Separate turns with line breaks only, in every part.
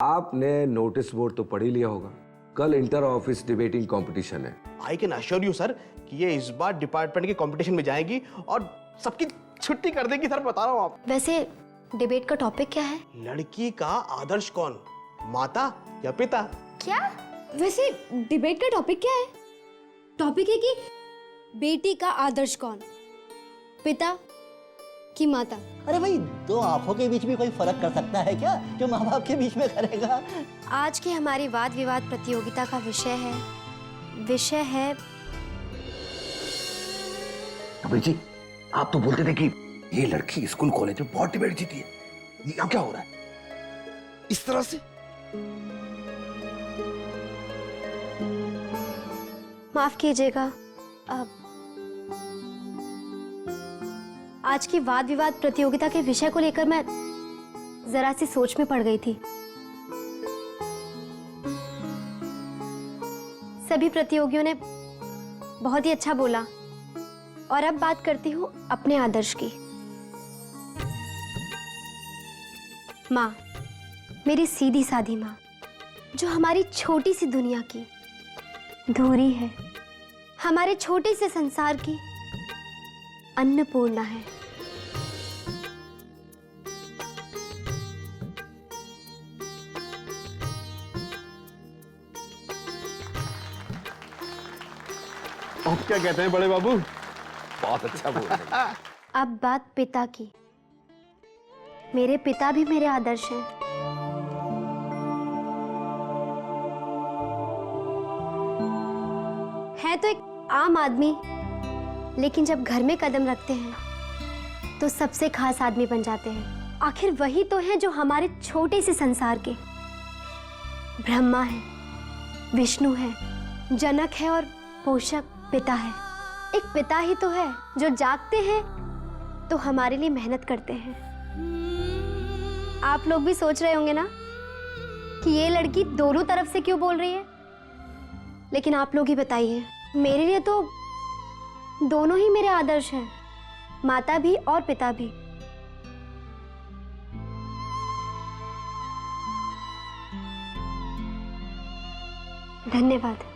आपने notice board तो पढ़ ही लिया होगा, कल इंटर ऑफिस डिबेटिंग कंपटीशन है।
I can assure you sir कि ये इस बार डिपार्टमेंट के कंपटीशन में जाएगी और सबकी छुट्टी कर देगी सर, बता रहा हूँ आप।
वैसे डिबेट का टॉपिक क्या है?
लड़की का आदर्श कौन, माता या पिता?
क्या? वैसे डिबेट का टॉपिक क्या है? टॉपिक है कि बेटी का आदर्श कौन, पिता की माता।
अरे भाई, दो आंखों के बीच भी कोई फर्क कर सकता है क्या, जो माँ बाप के बीच में करेगा?
आज की हमारी वाद विवाद प्रतियोगिता का विषय है
कबीर जी, आप तो बोलते थे कि ये लड़की स्कूल कॉलेज में बहुत डिबेट जीती है, ये अब क्या हो रहा है इस तरह से?
माफ कीजिएगा, आज की वाद विवाद प्रतियोगिता के विषय को लेकर मैं जरा सी सोच में पड़ गई थी। सभी प्रतियोगियों ने बहुत ही अच्छा बोला और अब बात करती हूँ अपने आदर्श की। माँ, मेरी सीधी सादी माँ, जो हमारी छोटी सी दुनिया की धूरी है, हमारे छोटे से संसार की अन्नपूर्णा है।
आप क्या कहते हैं बड़े बाबू?
बहुत अच्छा बोल रहे हैं।
अब बात पिता की। मेरे पिता भी मेरे आदर्श हैं। है तो एक आम आदमी, लेकिन जब घर में कदम रखते हैं तो सबसे खास आदमी बन जाते हैं। आखिर वही तो है जो हमारे छोटे से संसार के ब्रह्मा है, विष्णु है, जनक है और पोषक पिता है। एक पिता ही तो है जो जागते हैं तो हमारे लिए मेहनत करते हैं। आप लोग भी सोच रहे होंगे ना कि ये लड़की दोनों तरफ से क्यों बोल रही है, लेकिन आप लोग ही बताइए। मेरे लिए तो दोनों ही मेरे आदर्श हैं, माता भी और पिता भी। धन्यवाद।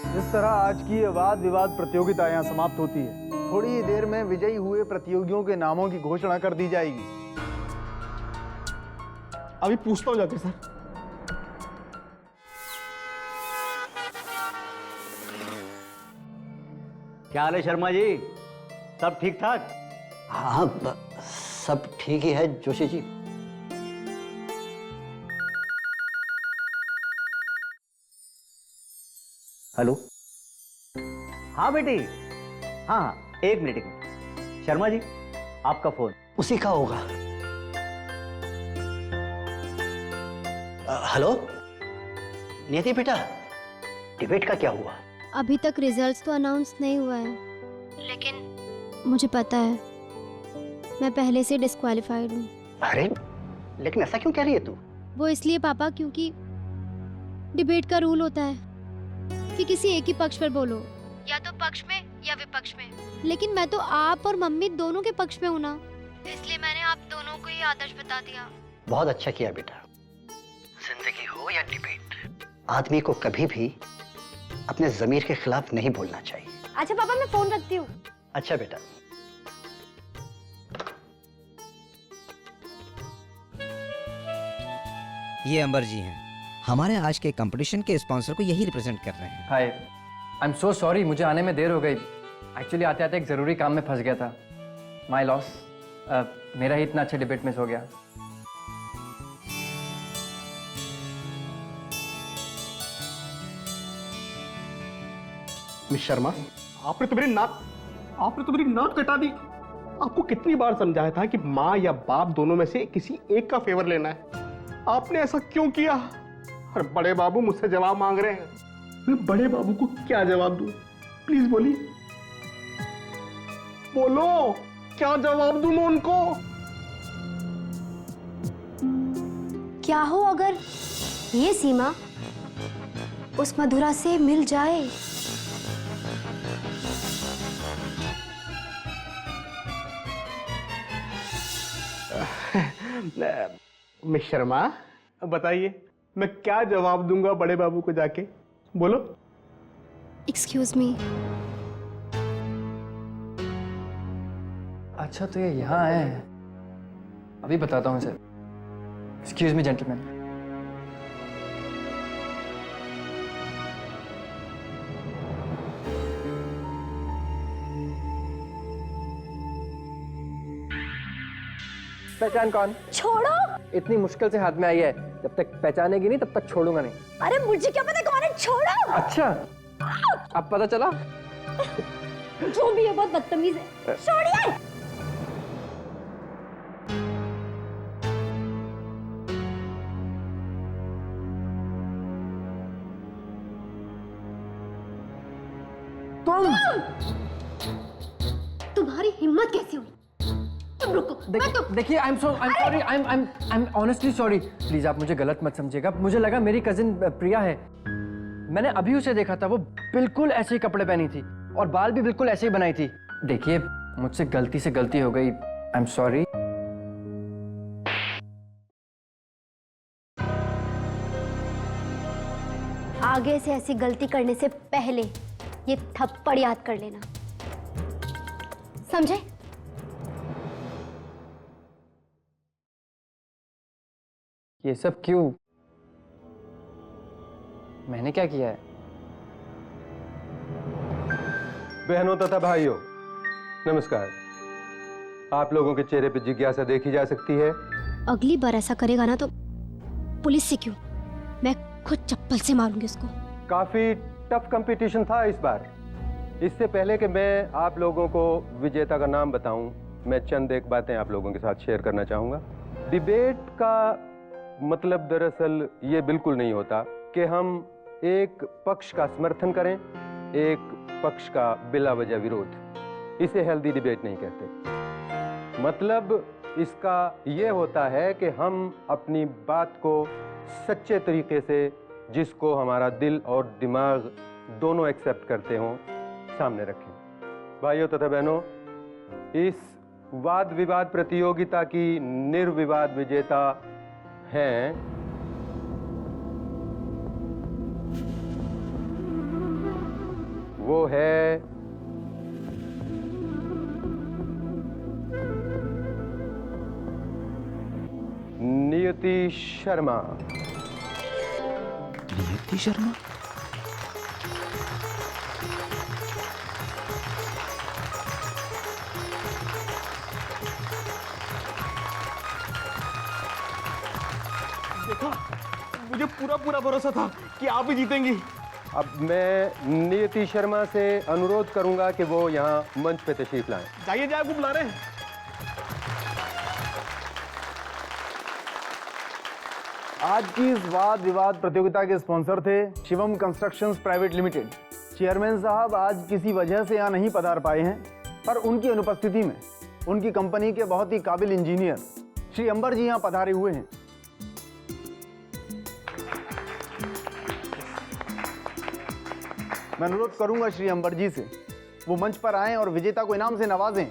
इस तरह आज की ये वाद विवाद प्रतियोगिता यहाँ समाप्त होती है। थोड़ी ही देर में विजयी हुए प्रतियोगियों के नामों की घोषणा कर दी जाएगी।
अभी पूछता हूँ जाके सर।
क्या हाल है शर्मा जी, सब ठीक ठाक?
हाँ, सब ठीक ही है जोशी जी।
हेलो, हाँ बेटी, हाँ एक मिनट। शर्मा जी, आपका फोन।
उसी का होगा। हेलो नियति बेटा, डिबेट का क्या हुआ?
अभी तक रिजल्ट्स तो अनाउंस नहीं हुआ है, लेकिन मुझे पता है मैं पहले से डिस्क्वालिफाइड हूँ।
अरे लेकिन ऐसा क्यों कह रही है तू?
वो इसलिए पापा, क्योंकि डिबेट का रूल होता है कि किसी एक ही पक्ष पर बोलो, या तो पक्ष में या विपक्ष में। लेकिन मैं तो आप और मम्मी दोनों के पक्ष में हूँ ना, इसलिए मैंने आप दोनों को ही आदर्श बता दिया।
बहुत अच्छा किया बेटा। जिंदगी हो या डिबेट, आदमी को कभी भी अपने जमीर के खिलाफ नहीं बोलना चाहिए।
अच्छा पापा, मैं फोन रखती हूँ।
अच्छा बेटा।
ये अंबर जी हैं, हमारे आज के कंपटीशन के स्पॉन्सर को यही रिप्रेजेंट कर रहे हैं।
हाय, आई एम सो सॉरी, मुझे आने में देर हो गई। एक्चुअली आते आते एक ज़रूरी काम में फंस गया था। My loss. मेरा ही इतना अच्छा डिबेट मिस हो गया।
मिस शर्मा, आपने तो मेरी नाक कटा दी। आपको कितनी बार समझाया था कि माँ या बाप दोनों में से किसी एक का फेवर लेना है, आपने ऐसा क्यों किया? और बड़े बाबू मुझसे जवाब मांग रहे हैं, मैं बड़े बाबू को क्या जवाब दूं? प्लीज बोलिए, बोलो, क्या जवाब दूं मैं उनको?
क्या हो अगर ये सीमा उस मधुरा से मिल जाए?
मिस शर्मा, बताइए मैं क्या जवाब दूंगा बड़े बाबू को जाके? बोलो।
Excuse me.
अच्छा तो ये यहाँ आए हैं, अभी बताता हूँ इसे। Excuse me gentleman. पहचान कौन?
छोड़ो।
इतनी मुश्किल से हाथ में आई है, जब तक पहचानेगी नहीं तब तक छोड़ूंगा नहीं।
अरे मुझे क्या पता कौन है, छोड़ो।
अच्छा अब पता चला?
जो भी है बहुत बदतमीज है, छोड़िए। तुम्हारी हिम्मत कैसे हुई? तुम रुको।
देखिए I am sorry, I am honestly sorry. Please आप मुझे गलत मत समझिएगा, मुझे लगा मेरी कजिन प्रिया है। मैंने अभी उसे देखा था, वो बिल्कुल ऐसे ही कपड़े पहनी थी और बाल भी बिल्कुल ऐसे ही बनाई थी। देखिए मुझसे गलती से गलती हो गई, आई एम सॉरी।
आगे से ऐसी गलती करने से पहले ये थप्पड़ याद कर लेना, समझे?
ये सब क्यों? मैंने क्या किया है?
बहनों तथा भाइयों, नमस्कार। आप लोगों के चेहरे पर जिज्ञासा देखी जा सकती है।
अगली बार ऐसा करेगा ना तो पुलिस से क्यों, मैं खुद चप्पल से मारूंगी उसको।
काफी टफ कंपटीशन था इस बार। इससे पहले कि मैं आप लोगों को विजेता का नाम बताऊं, मैं चंद एक बातें आप लोगों के साथ शेयर करना चाहूंगा। डिबेट का मतलब दरअसल ये बिल्कुल नहीं होता कि हम एक पक्ष का समर्थन करें, एक पक्ष का बिला वजह विरोध। इसे हेल्दी डिबेट नहीं कहते। मतलब इसका ये होता है कि हम अपनी बात को सच्चे तरीके से, जिसको हमारा दिल और दिमाग दोनों एक्सेप्ट करते हों, सामने रखें। भाइयों तथा बहनों, इस वाद विवाद प्रतियोगिता की निर्विवाद विजेता हैं वो है नियति शर्मा।
नियति शर्मा?
देखा, मुझे पूरा भरोसा था कि आप ही जीतेंगी।
अब मैं नियति शर्मा से अनुरोध करूंगा कि वो यहाँ मंच पे तशरीफ लाएं।
जाइए आपको बुला रहे हैं।
आज की इस वाद विवाद प्रतियोगिता के स्पॉन्सर थे Shivam constructions private limited. Chairman साहब आज किसी वजह से यहाँ नहीं पधार पाए हैं, पर उनकी अनुपस्थिति में उनकी कंपनी के बहुत ही काबिल इंजीनियर श्री अंबर जी यहाँ पधारे हुए हैं। मैं अनुरोध करूंगा श्री अंबर जी से वो मंच पर आएं और विजेता को इनाम से नवाजें।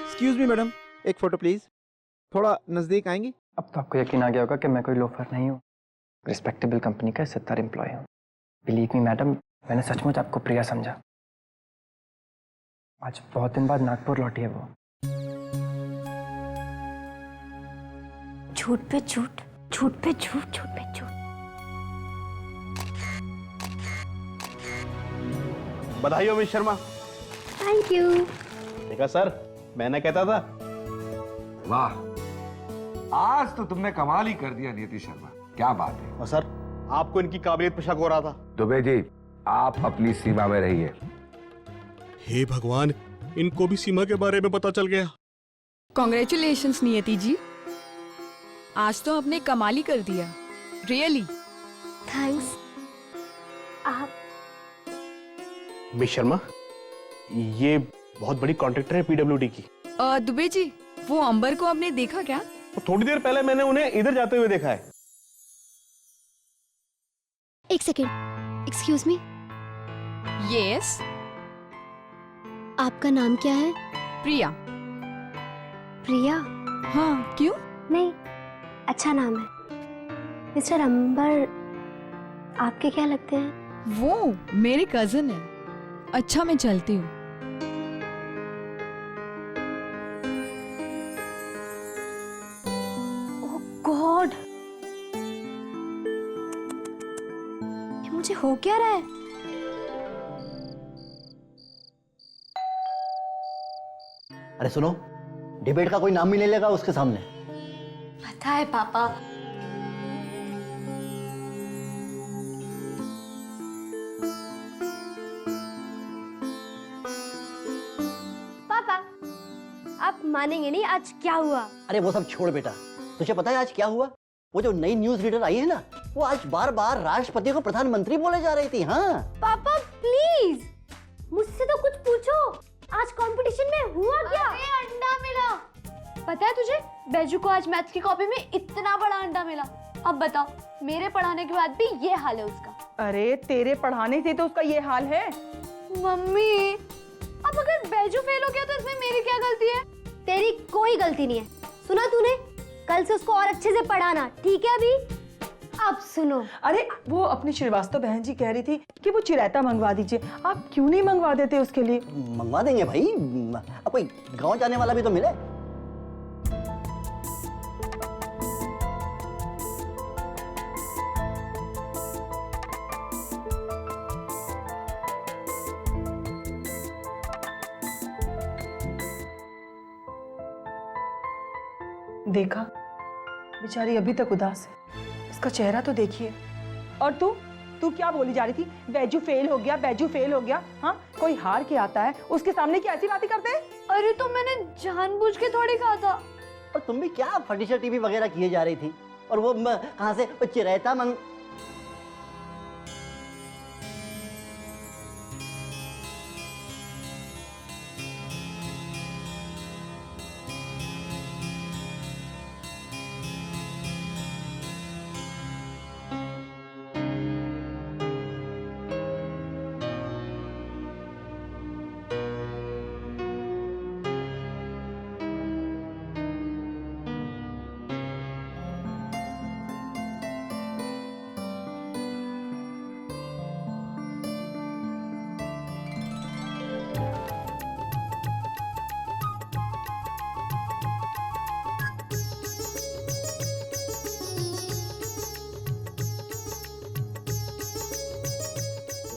एक्सक्यूज मी मैडम, एक फोटो प्लीज। थोड़ा नजदीक आएंगी?
अब तो आपको यकीन आ गया होगा कि मैं कोई लोफर नहीं हूँ, रिस्पेक्टेबल कंपनी का 70 एम्प्लॉय हूँ। बिलीव मी मैडम, मैंने सचमुच आपको प्रिया समझा। आज बहुत दिन बाद नागपुर लौटी है वो।
झूठ पे झूठ, झूठ पे झूठ, झूठ पे झूठ।
बधाई हो मिस शर्मा।
Thank you.
देखा सर, मैंने कहता था।
वाह, आज तो तुमने कमाल ही कर दिया नीति शर्मा, क्या बात है।
और सर, आपको इनकी काबिलियत पे शक हो रहा था।
दुबे जी, आप अपनी सीमा में रहिए।
हे भगवान, इनको भी सीमा के बारे में पता चल गया।
कॉन्ग्रेचुलेशंस नियति जी, आज तो आपने कमाल ही कर दिया, रियली।
थैंक्स। आप
मिस शर्मा, ये बहुत बड़ी कॉन्ट्रैक्टर है पीडब्ल्यूडी की।
दुबे जी, वो अंबर को आपने देखा क्या?
थोड़ी देर पहले मैंने उन्हें इधर जाते हुए देखा है।
एक सेकेंड, एक्सक्यूज मी।
यस।
आपका नाम क्या है?
प्रिया।
प्रिया?
हाँ, क्यों?
नहीं, अच्छा नाम है। मिस्टर अंबर आपके क्या लगते हैं?
वो मेरे कजिन है। अच्छा, मैं चलती हूँ।
ओह गॉड, ये मुझे हो क्या रहा है?
अरे सुनो, डिबेट का कोई नाम भी नहीं लेगा उसके सामने।
पता है पापा। पापा, आप मानेंगे नहीं आज क्या हुआ।
अरे वो सब छोड़ बेटा, तुझे पता है आज क्या हुआ? वो जो नई न्यूज रीडर आई है ना, वो आज बार बार राष्ट्रपति को प्रधानमंत्री बोले जा रही थी। हाँ
पापा प्लीज, मुझसे तो कुछ पूछो। आज कंपटीशन में हुआ क्या? अंडा मिला। पता है तुझे, बैजू को आज मैथ्स की कॉपी में इतना बड़ा अंडा मिला। अब बताओ, मेरे पढ़ाने के बाद भी ये हाल है उसका।
अरे तेरे पढ़ाने से तो उसका ये हाल है।
मम्मी, अब अगर बैजू फेल हो गया तो इसमें मेरी क्या गलती है? तेरी कोई गलती नहीं है। सुना तूने? कल से उसको और अच्छे से पढ़ाना, ठीक है? अभी अब सुनो।
अरे वो अपनी श्रीवास्तव बहन जी कह रही थी कि वो चिरायता मंगवा दीजिए, आप क्यों नहीं मंगवा देते उसके लिए?
मंगवा देंगे भाई, अब कोई गांव जाने वाला भी तो मिले।
देखा, बेचारी अभी तक उदास है, उसका चेहरा तो देखिए। और तू क्या बोली जा रही थी? बैजू फेल हो गया, बैजू फेल हो गया। हाँ, कोई हार के आता है उसके सामने क्या ऐसी बातें करते हैं?
अरे तो मैंने जानबूझ के थोड़ी कहा था।
और तुम भी क्या फर्नीचर टीवी वगैरह किए जा रही थी? और वो कहाँ से वो चिरायता मंग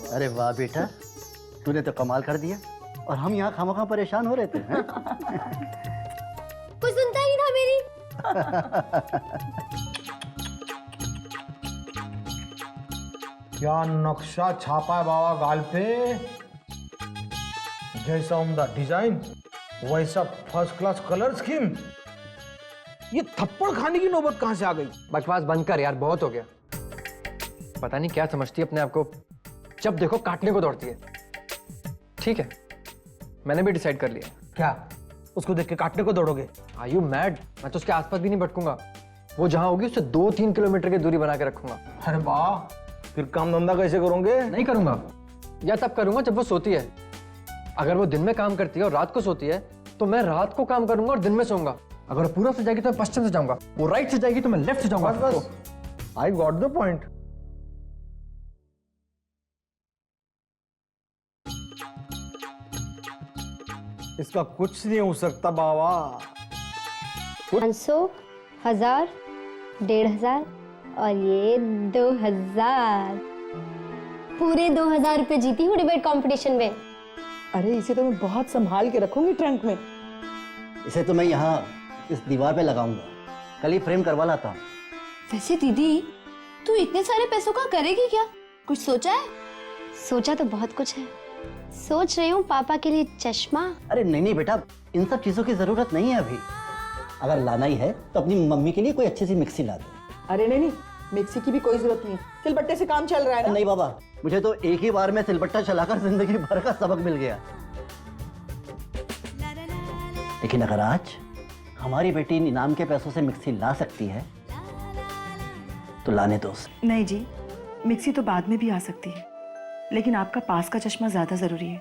अरे वाह बेटा, तूने तो कमाल कर दिया। और हम यहाँ खामखा परेशान हो रहे थे।
कुछ सुनता ही था मेरी।
क्या नक्शा छापा है बाबा गाल पे, जैसा उम्दा डिजाइन वैसा फर्स्ट क्लास कलर स्कीम। ये थप्पड़ खाने की नौबत कहां से आ गई?
बकवास बंद कर यार, बहुत हो गया। पता नहीं क्या समझती है अपने आप को, जब देखो काटने को दौड़ती है। ठीक है, मैंने भी डिसाइड कर लिया।
क्या उसको देख के काटने को दौड़ोगे?
Are you mad? मैं तो उसके आसपास भी नहीं भटकूंगा। वो जहां होगी उससे 2-3 किलोमीटर की दूरी बना के रखूंगा।
अरे वाह, फिर काम धंधा कैसे करोगे?
नहीं करूंगा, या तब करूंगा जब वो सोती है। अगर वो दिन में काम करती है और रात को सोती है, तो मैं रात को काम करूंगा और दिन में सोऊंगा। अगर वो पूरब से जाएगी तो मैं पश्चिम से जाऊंगा, वो राइट से जाएगी तो मैं लेफ्ट से जाऊंगा।
बस आई गॉट द पॉइंट।
इसका कुछ नहीं हो सकता बाबा।
500, 1000, 1500 और ये 2000। पूरे 2000 रुपए जीती हूँ डिबेट कंपटीशन में।
अरे इसे तो मैं बहुत संभाल के रखूंगी ट्रंक में।
इसे तो मैं यहाँ इस दीवार पे लगाऊंगा, कल ही फ्रेम करवा लाता हूँ।
वैसे दीदी, तू इतने सारे पैसों का करेगी क्या? कुछ सोचा है? सोचा तो बहुत कुछ है। सोच रही हूँ पापा के लिए चश्मा।
अरे नहीं नहीं बेटा, इन सब चीजों की जरूरत नहीं है अभी। अगर लाना ही है तो अपनी मम्मी के लिए कोई अच्छी सी मिक्सी ला दे।
अरे नहीं, मिक्सी की भी कोई जरूरत नहीं, सिलबट्टे से काम चल रहा है ना।
नहीं बाबा, मुझे तो एक ही बार में सिलबट्टा चलाकर जिंदगी भर का सबक मिल गया। लेकिन अगर आज हमारी बेटी इनाम के पैसों से मिक्सी ला सकती है तो लाने दो उसे।
नहीं जी, मिक्सी तो बाद में भी आ सकती है, लेकिन आपका पास का चश्मा ज्यादा जरूरी है।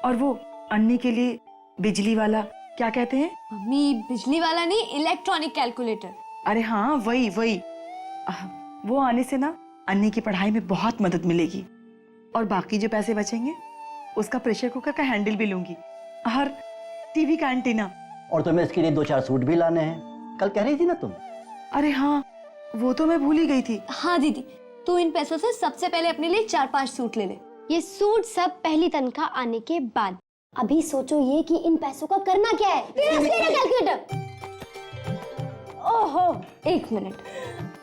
और वो अन्नी के लिए बिजली वाला, क्या कहते हैं?
मम्मी, बिजली वाला नहीं, इलेक्ट्रॉनिक कैलकुलेटर।
अरे हाँ, वही वही। वो आने से ना अन्नी की पढ़ाई में बहुत मदद मिलेगी। और बाकी जो पैसे बचेंगे उसका प्रेशर कुकर का हैंडल भी लूंगी और टीवी का एंटीना।
और तुम्हें इसके लिए 2-4 सूट भी लाने हैं, कल कह रही थी ना तुम।
अरे हाँ, वो तो मैं भूल ही गई थी।
हाँ दीदी, तू इन पैसों से सबसे पहले अपने लिए 4-5 सूट ले ले। ये सूट सब पहली तनख्वाह आने के बाद। अभी सोचो ये कि इन पैसों का करना क्या है। कैलकुलेटर। ओहो, 1 मिनट।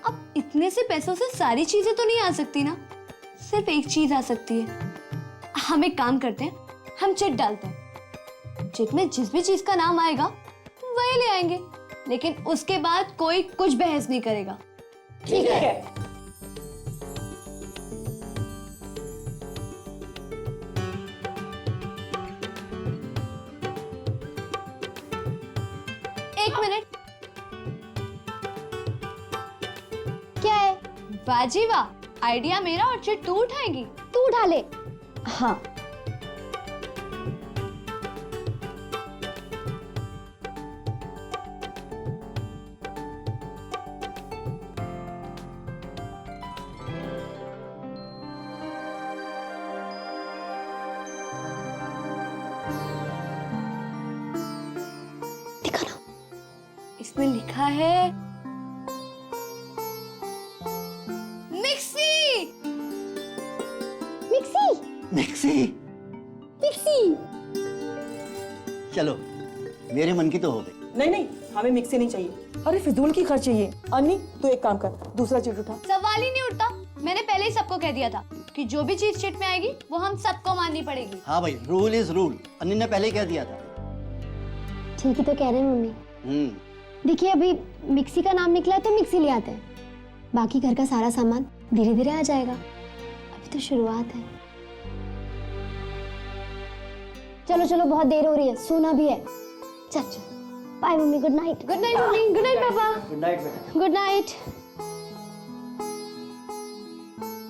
अब इतने से पैसों से सारी चीजें तो नहीं आ सकती ना, सिर्फ एक चीज आ सकती है। हम एक काम करते हैं, हम चिट डालते हैं, चिट में जिस भी चीज का नाम आएगा वही ले आएंगे, लेकिन उसके बाद कोई कुछ बहस नहीं करेगा। ठीक है। एक मिनट, क्या है? वाजी वाह, आइडिया मेरा और चिट तू उठाएगी। तू उठा ले। हाँ, इसमें लिखा है मिक्सी। Mixie
mixie.
मिक्सी।
चलो, मेरे मन की तो हो गई।
नहीं नहीं, हमें मिक्सी नहीं चाहिए। अरे फिजूल की खर्च चाहिए। अन्नी, तू एक काम कर, दूसरा चिट उठा।
सवाल ही नहीं उठता। मैंने पहले ही सबको कह दिया था कि जो भी चीज चिट में आएगी वो हम सबको माननी पड़ेगी।
हाँ भाई, रूल इज रूल। अन्नी ने पहले ही कह दिया था।
ठीक ही तो कह रहे हैं मम्मी। देखिए, अभी मिक्सी का नाम निकला है तो मिक्सी ले आते हैं, बाकी घर का सारा सामान धीरे धीरे आ जाएगा। अभी तो शुरुआत है। चलो चलो, बहुत देर हो रही है, सोना भी है। चल चल, bye mummy, good night. Good night mummy, good night papa.
Good night बेटा।
Good night.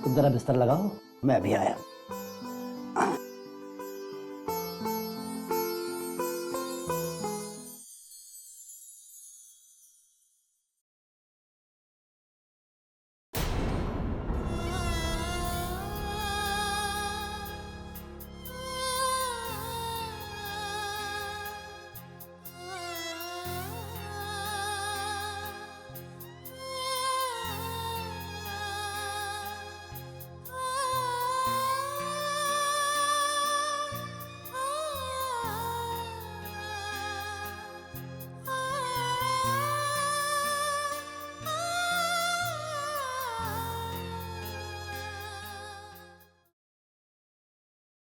तुम जरा बिस्तर लगाओ, मैं अभी आया।